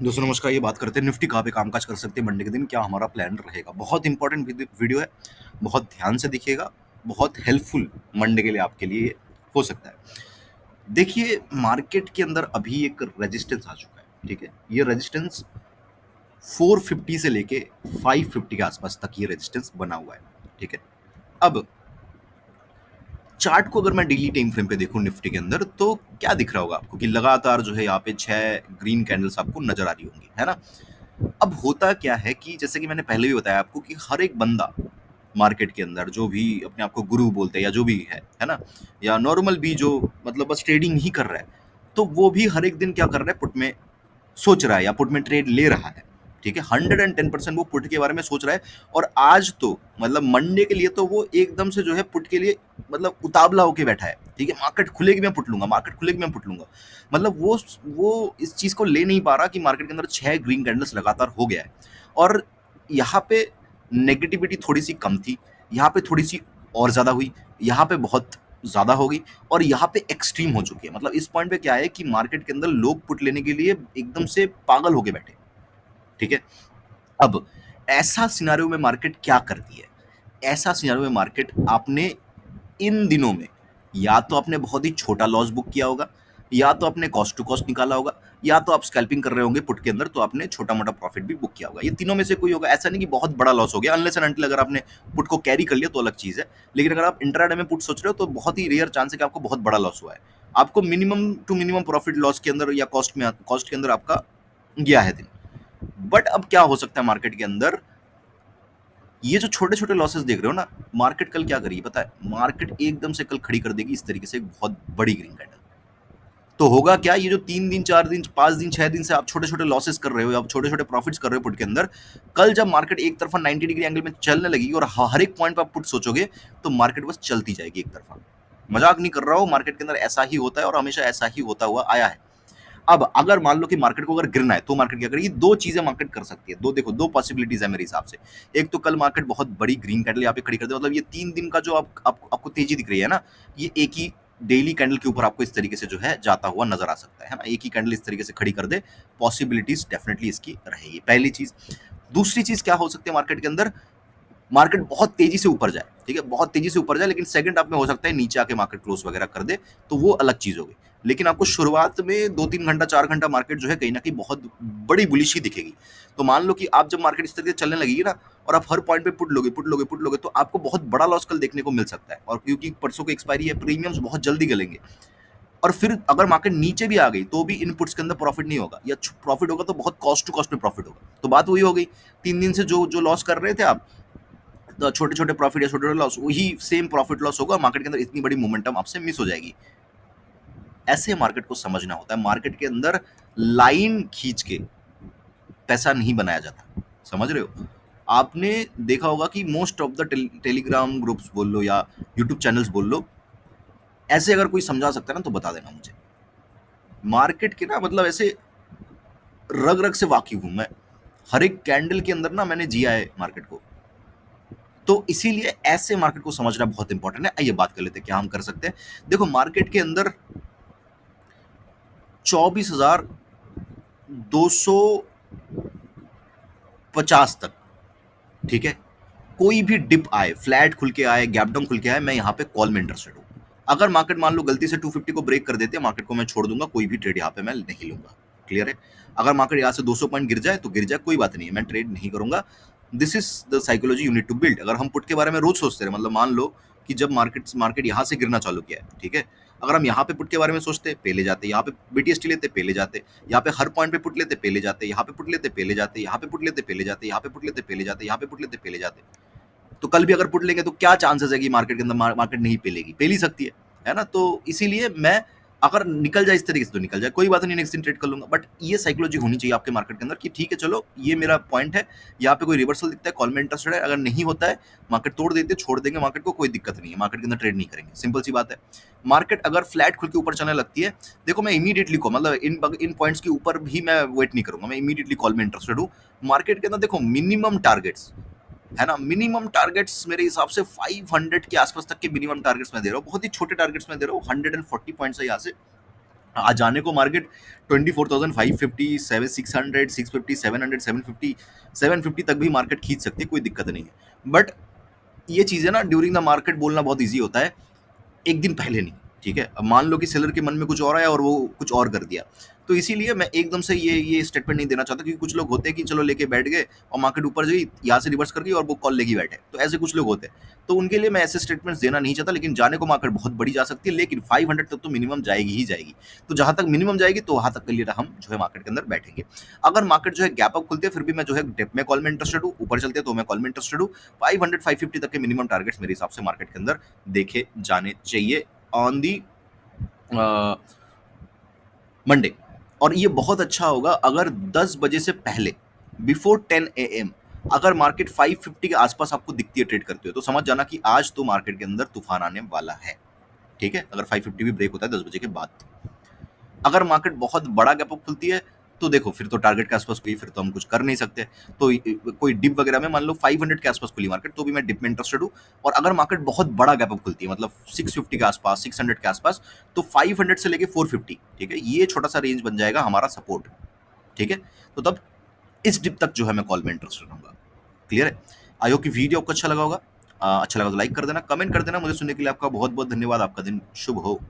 दोस्तों नमस्कार। ये बात करते हैं निफ्टी कहाँ पे कामकाज कर सकते हैं मंडे के दिन, क्या हमारा प्लान रहेगा। बहुत इंपॉर्टेंट वीडियो है, बहुत ध्यान से देखिएगा, बहुत हेल्पफुल मंडे के लिए आपके लिए हो सकता है। देखिए मार्केट के अंदर अभी एक रेजिस्टेंस आ चुका है, ठीक है। ये रेजिस्टेंस 450 से लेके 550 के आसपास तक ये रेजिस्टेंस बना हुआ है, ठीक है। अब चार्ट को अगर मैं डेली टाइम फ्रेम पे देखूं निफ्टी के अंदर, तो क्या दिख रहा होगा आपको कि लगातार जो है यहाँ पे 6 ग्रीन कैंडल्स आपको नजर आ रही होंगी, है ना। अब होता क्या है कि जैसे कि मैंने पहले भी बताया आपको कि हर एक बंदा मार्केट के अंदर जो भी अपने आप को गुरु बोलते हैं या जो भी है ना, या नॉर्मल भी जो मतलब बस ट्रेडिंग ही कर रहा है, तो वो भी हर एक दिन क्या कर रहा है, पुट में सोच रहा है या पुट में ट्रेड ले रहा है, ठीक है। 110% वो पुट के बारे में सोच रहा है। और आज तो मतलब मंडे के लिए तो वो एकदम से जो है पुट के लिए मतलब उतावला होके बैठा है, ठीक है। मार्केट खुलेगी मैं पुट लूंगा, मार्केट खुलेगी मैं पुट लूंगा। मतलब वो इस चीज को ले नहीं पा रहा कि मार्केट के अंदर 6 ग्रीन कैंडल्स लगातार हो गया है। और यहाँ पे नेगेटिविटी थोड़ी सी कम थी, यहाँ पे थोड़ी सी और ज्यादा हुई, यहाँ पे बहुत ज्यादा हो गई, और यहाँ पे एक्सट्रीम हो चुकी है। मतलब इस पॉइंट पे क्या है कि मार्केट के अंदर लोग पुट लेने के लिए एकदम से पागल होके बैठे, ठीक है। अब ऐसा सिनारियो में मार्केट क्या करती है, ऐसा सिनारियो में मार्केट आपने इन दिनों में या तो आपने बहुत ही छोटा लॉस बुक किया होगा, या तो आपने कॉस्ट टू कॉस्ट निकाला होगा, या तो आप स्कैल्पिंग कर रहे होंगे पुट के अंदर, तो आपने छोटा मोटा प्रॉफिट भी बुक किया होगा। ये तीनों में से कोई होगा, ऐसा नहीं कि बहुत बड़ा लॉस हो गया। अनलेस एंड अनटिल अगर आपने पुट को कैरी कर लिया तो अलग चीज है, लेकिन अगर आप इंट्राडे में पुट सोच रहे हो तो बहुत ही रेयर चांस है कि आपको बहुत बड़ा लॉस हुआ है। आपको minimum to minimum profit loss के अंदर या कॉस्ट के अंदर आपका गया है दिन। बट अब क्या हो सकता है मार्केट के अंदर, ये जो छोटे छोटे लॉसेस देख रहे हो ना, मार्केट कल क्या करेगी पता है, मार्केट एकदम से कल खड़ी कर देगी इस तरीके से एक बहुत बड़ी ग्रीन कैंडल। तो होगा क्या, ये जो 3 दिन 4 दिन 5 दिन 6 दिन से आप छोटे छोटे लॉसेस कर रहे हो, आप छोटे छोटे प्रॉफिट्स कर रहे हो पुट के अंदर, कल जब मार्केट एक तरफा 90 डिग्री एंगल में चलने लगेगी और हर एक पॉइंट पर आप पुट सोचोगे, तो मार्केट बस चलती जाएगी एक तरफा। मजाक नहीं कर रहा हूं, मार्केट के अंदर ऐसा ही होता है और हमेशा ऐसा ही होता हुआ आया है। अब अगर मान लो कि मार्केट को अगर गिरना है तो मार्केट क्या करेगी, दो चीजें मार्केट कर सकती है, दो पॉसिबिलिटीज है मेरे हिसाब से। एक तो कल मार्केट बहुत बड़ी ग्रीन कैंडल यहाँ पे खड़ी कर दे, मतलब ये 3 दिन का जो आपको तेजी दिख रही है ना, ये एक ही डेली कैंडल के ऊपर आपको इस तरीके से जो है जाता हुआ नजर आ सकता है ना। एक ही कैंडल इस तरीके से खड़ी कर दे, पॉसिबिलिटीज डेफिनेटली इसकी रहेगी, पहली चीज। दूसरी चीज क्या हो सकती है मार्केट के अंदर, मार्केट बहुत तेजी से ऊपर जाए, ठीक है, बहुत तेजी से ऊपर जाए, लेकिन सेकंड हाफ में हो सकता है नीचे आके मार्केट क्लोज वगैरह कर दे, तो वो अलग चीज होगी। लेकिन आपको शुरुआत में 2-3 घंटा 4 घंटा मार्केट जो है कहीं ना कहीं बहुत बड़ी बुलिश ही दिखेगी। तो मान लो कि आप जब मार्केट इस तरीके से चलने लगेगी ना, और आप हर पॉइंट पे पुट लोगे, तो आपको बहुत बड़ा लॉस कल देखने को मिल सकता है। और क्योंकि परसों की एक्सपायरी है, प्रीमियम्स बहुत जल्दी गलेंगे। और फिर अगर मार्केट नीचे भी आ गई तो भी इनपुट्स के अंदर प्रॉफिट नहीं होगा, या प्रॉफिट होगा तो बहुत कॉस्ट टू कॉस्ट में प्रॉफिट होगा। तो बात वही हो गई, 3 दिन से जो जो लॉस कर रहे थे आप, छोटे छोटे प्रॉफिट या छोटे छोटे लॉस, वही सेम प्रॉफिट लॉस होगा, मार्केट के अंदर इतनी बड़ी मोमेंटम आपसे मिस हो जाएगी। ऐसे मार्केट को समझना होता है, मार्केट के अंदर लाइन खींच के पैसा नहीं बनाया जाता, समझ रहे हो। आपने देखा होगा कि most of the Telegram groups बोल लो या यूट्यूब चैनल्स बोल लो, ऐसे अगर कोई समझा सकता है ना तो बता देना मुझे। मार्केट के ना मतलब ऐसे रग रग से वाकिफ हूं मैं, हर एक कैंडल के अंदर ना मैंने जिया है मार्केट को। तो इसीलिए ऐसे मार्केट को समझना बहुत इंपॉर्टेंट है। आइए बात कर लेते हैं क्या हम कर सकते हैं। देखो मार्केट के अंदर 24,250 तक, ठीक है, कोई भी डिप आए, फ्लैट खुल के आए, गैप डाउन खुल के आए, मैं यहाँ पे कॉल में इंटरेस्टेड हूँ। अगर मार्केट मान लो गलती से 250 को ब्रेक कर देते हैं, मार्केट को मैं छोड़ दूंगा, कोई भी ट्रेड यहाँ पे मैं नहीं लूंगा। क्लियर है। अगर मार्केट यहाँ से 200 पॉइंट गिर जाए तो गिर जाए, कोई बात नहीं है, मैं ट्रेड नहीं करूंगा। This is the psychology you need to build. अगर हम पुट के बारे में रोज सोचते रहे, मतलब मान लो कि जब मार्केट यहाँ से गिरना चालू किया है, ठीक है, अगर हम यहाँ पे पुट के बारे में सोचते पे ले जाते, यहाँ पे बीटीएसटी लेते पे ले जाते, यहाँ पे हर पॉइंट पे पुट लेते पे ले जाते, यहाँ पे पुट लेते पे ले जाते, यहाँ पे पुट लेते पे ले जाते, यहाँ पे पुट लेते पे ले जाते, यहाँ पे पुट लेते पे ले जाते, तो कल भी अगर पुट लेंगे तो क्या चांसेस है कि मार्केट के अंदर मार्केट नहीं पेलेगी, पेल ही सकती है ना। तो इसीलिए मैं, अगर निकल जाए इस तरीके से तो निकल जाए, कोई बात नहीं, नेक्स्ट दिन ट्रेड कर लूंगा। बट ये साइकोलॉजी होनी चाहिए आपके मार्केट के अंदर कि ठीक है चलो ये मेरा पॉइंट है, यहाँ पे कोई रिवर्सल दिखता है, कॉल में इंटरेस्टेड है, अगर नहीं होता है मार्केट तोड़ देते छोड़ देंगे मार्केट को, कोई दिक्कत नहीं है, मार्केट के अंदर ट्रेड नहीं करेंगे, सिंपल सी बात है। मार्केट अगर फ्लैट खुल के ऊपर चलने लगती है, देखो मैं इमीडिएटली को मतलब इन पॉइंट्स के ऊपर भी मैं वेट नहीं करूंगा, मैं इमीडिएटली कॉल में इंटरेस्टेड हूँ। मार्केट के अंदर देखो मिनिमम टारगेट्स है ना, मिनिमम टारगेट्स मेरे हिसाब से 500 के आसपास तक के मिनिमम टारगेट्स मैं दे रहा हूँ, बहुत ही छोटे टारगेट्स में दे रहा हूँ, 140 पॉइंट्स है यहाँ से आज जाने को मार्केट 24,550, 600, 650, 700, 750, 750 तक भी मार्केट खींच सकती है, कोई दिक्कत नहीं है। बट ये चीज़ है ना, ड्यूरिंग द मार्केट बोलना बहुत ईज़ी होता है, एक दिन पहले नहीं, ठीक है? अब मान लो कि सेलर के मन में कुछ और आया और वो कुछ और कर दिया। तो इसीलिए मैं एकदम से ये स्टेटमेंट नहीं देना चाहता, क्योंकि कुछ लोग होते हैं कि चलो लेके बैठ गए और मार्केट ऊपर गई, यहाँ से रिवर्स कर गई और वो कॉल लेके बैठे। तो ऐसे कुछ लोग होते हैं। तो उनके लिए मैं ऐसे स्टेटमेंट्स देना नहीं चाहता, लेकिन जाने को मार्केट बहुत बड़ी जा सकती है, लेकिन 500 तक तो मिनिमम जाएगी ही जाएगी। तो जहाँ तक मिनिमम जाएगी, तो वहाँ तक के लिए हम जो है मार्केट के अंदर बैठेंगे। अगर मार्केट जो है गैप अप खुलती है, फिर भी मैं जो है डिप में कॉल में इंटरेस्टेड हूँ, ऊपर चलते हैं तो मैं कॉल में इंटरेस्टेड हूँ। 500, 550 तक के मिनिमम टारगेट्स मेरे हिसाब से मार्केट के अंदर देखे जाने चाहिए ऑन दी मंडे। और ये बहुत अच्छा होगा अगर 10 बजे से पहले, बिफोर 10 AM, अगर मार्केट 550 के आसपास आपको दिखती है ट्रेड करते हो, तो समझ जाना कि आज तो मार्केट के अंदर तूफान आने वाला है। ठीक है, अगर 550 भी ब्रेक होता है 10 बजे के बाद। अगर मार्केट बहुत बड़ा गैप अप खुलती है, तो देखो फिर तो टारगेट के आसपास कोई, फिर तो हम कुछ कर नहीं सकते। तो कोई डिप वगैरह में मान लो 500 के आसपास खुली मार्केट, तो भी मैं डिप में इंटरेस्टेड हूँ। और अगर मार्केट बहुत बड़ा गैप अप खुलती है, मतलब 650 के आसपास, 600 के आसपास, तो 500 से लेके 450, ठीक है, ये छोटा सा रेंज बन जाएगा हमारा सपोर्ट। ठीक है, तो तब इस डिप तक जो है मैं कॉल में इंटरेस्टेड रहूंगा। क्लियर है? आई होप कि वीडियो आपको अच्छा लगा होगा। अच्छा लगा तो लाइक कर देना, कमेंट कर देना। मुझे सुनने के लिए आपका बहुत बहुत धन्यवाद। आपका दिन शुभ हो।